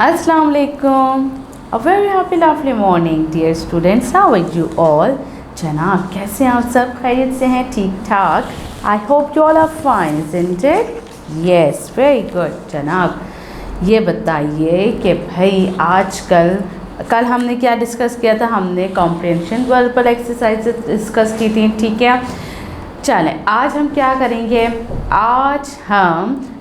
Assalamu alaikum. A very happy lovely morning dear students. How are you all? जनाब कैसे हैं आप सब? खैरियत से हैं? ठीक ठाक? I hope you all are fine, isn't it? Yes, very good. जनाब ये बताइए कि भाई कल हमने क्या डिस्कस किया था? हमने कॉम्प्रिहेंशन वर्बल एक्सरसाइज डिस्कस की थी, ठीक है। चलें आज हम क्या करेंगे? आज हम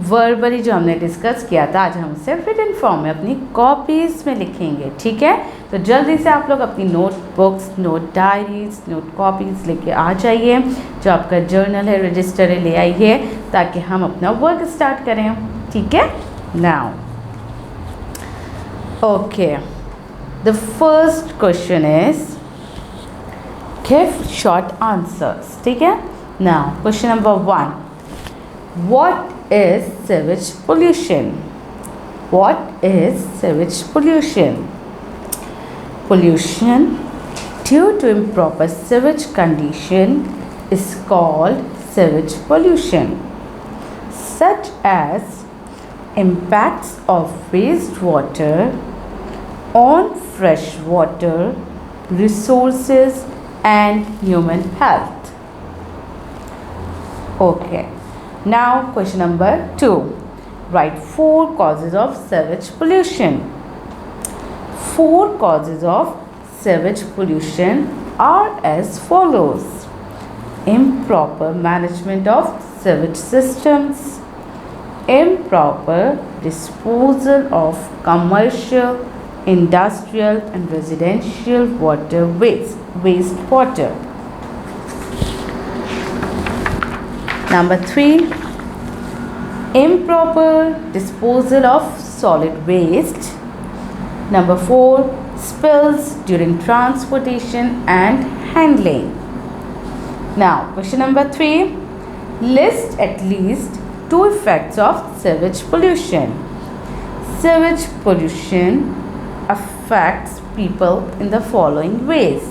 वर्बली जो हमने डिस्कस किया था आज हम सिर्फ रिटन फॉर्म में अपनी कॉपीज़ में लिखेंगे, ठीक है। तो जल्दी से आप लोग अपनी notebooks, note diaries, note copies लेके आ जाइए। जो आपका जर्नल है, रजिस्टर है, ले आइए ताकि हम अपना वर्क स्टार्ट करें, ठीक है। Now okay, the first question is give short answers, ठीक है। Now question number 1, what is sewage pollution? What is sewage pollution? Pollution due to improper sewage condition is called sewage pollution, such as impacts of wastewater on freshwater resources and human health. Okay. Now question number 2. Write 4 causes of sewage pollution. 4 causes of sewage pollution are as follows: improper management of sewage systems, improper disposal of commercial, industrial and residential wastewater. Number 3, improper disposal of solid waste. Number 4, spills during transportation and handling. Now, question number 3, list at least 2 effects of sewage pollution. Sewage pollution affects people in the following ways.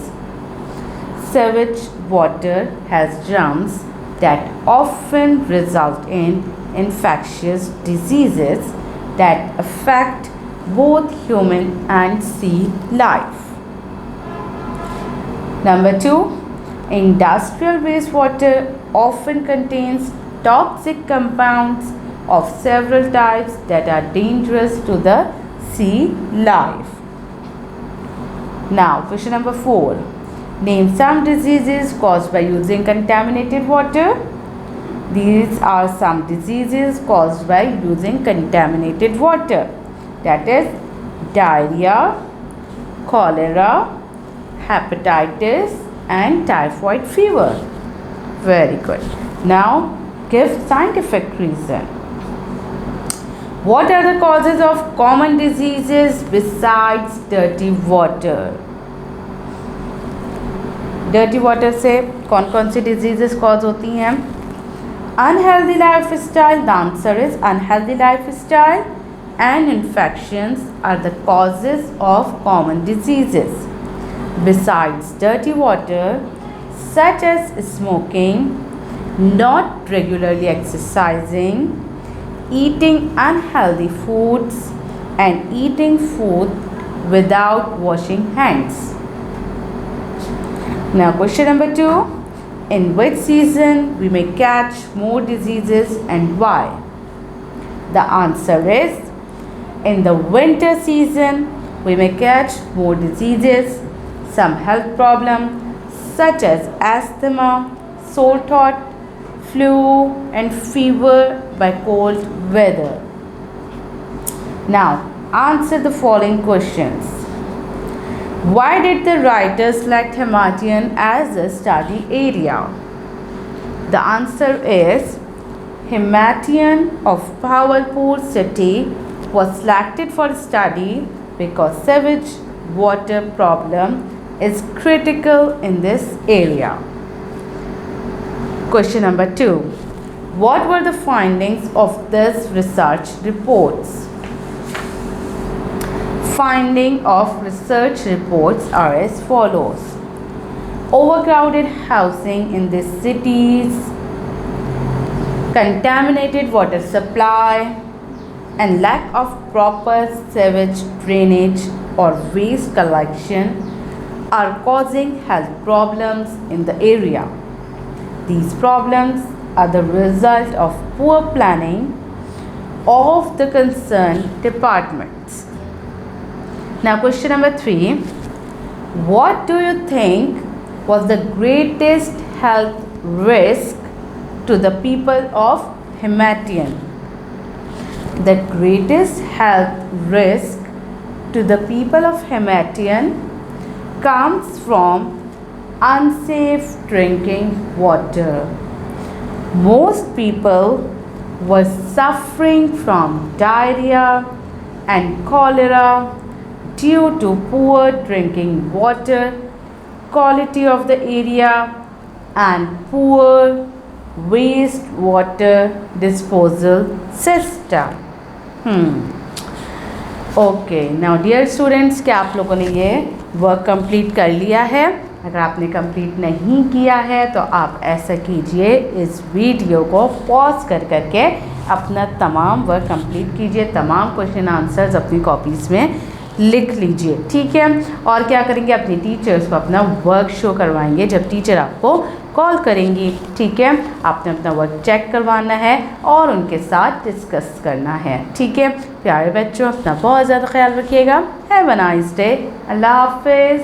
Sewage water has germs that often result in infectious diseases that affect both human and sea life. Number 2, industrial wastewater often contains toxic compounds of several types that are dangerous to the sea life. Now, question number 4. Name some diseases caused by using contaminated water. These are some diseases caused by using contaminated water. That is diarrhea, cholera, hepatitis and typhoid fever. Very good. Now give scientific reason. What are the causes of common diseases besides dirty water? Dirty water से कौन कौन सी diseases cause होती हैं? Unhealthy lifestyle, the answer is unhealthy lifestyle and infections are the causes of common diseases besides dirty water, such as smoking, not regularly exercising, eating unhealthy foods and eating food without washing hands. Now question number 2, in which season we may catch more diseases and why? The answer is in the winter season we may catch more diseases, some health problems such as asthma, sore throat, flu and fever by cold weather. Now answer the following questions. Why did the writer select Himatian as a study area? The answer is Himatian of Bhavalpur city was selected for study because sewage water problem is critical in this area. Question number 2. What were the findings of this research reports? Finding of research reports are as follows: overcrowded housing in the cities, contaminated water supply, and lack of proper sewage drainage or waste collection are causing health problems in the area. These problems are the result of poor planning of the concerned departments. Now question number 3. What do you think was the greatest health risk to the people of Himatian? The greatest health risk to the people of Himatian comes from unsafe drinking water. Most people were suffering from diarrhea and cholera due to poor drinking water quality of the area and poor wastewater disposal system. Okay now dear students, क्या आप लोगों ने ये work complete कर लिया है? अगर आपने कंप्लीट नहीं किया है तो आप ऐसा कीजिए, इस वीडियो को पॉज कर करके अपना तमाम वर्क कंप्लीट कीजिए, तमाम क्वेश्चन आंसर्स अपनी कॉपीज़ में लिख लीजिए, ठीक है। और क्या करेंगे, अपने टीचर्स को अपना वर्क शो करवाएंगे जब टीचर आपको कॉल करेंगी, ठीक है। आपने अपना वर्क चेक करवाना है और उनके साथ डिस्कस करना है, ठीक है। प्यारे बच्चों, अपना बहुत ज़्यादा ख्याल रखिएगा। Have a nice day. अल्लाह हाफिज़।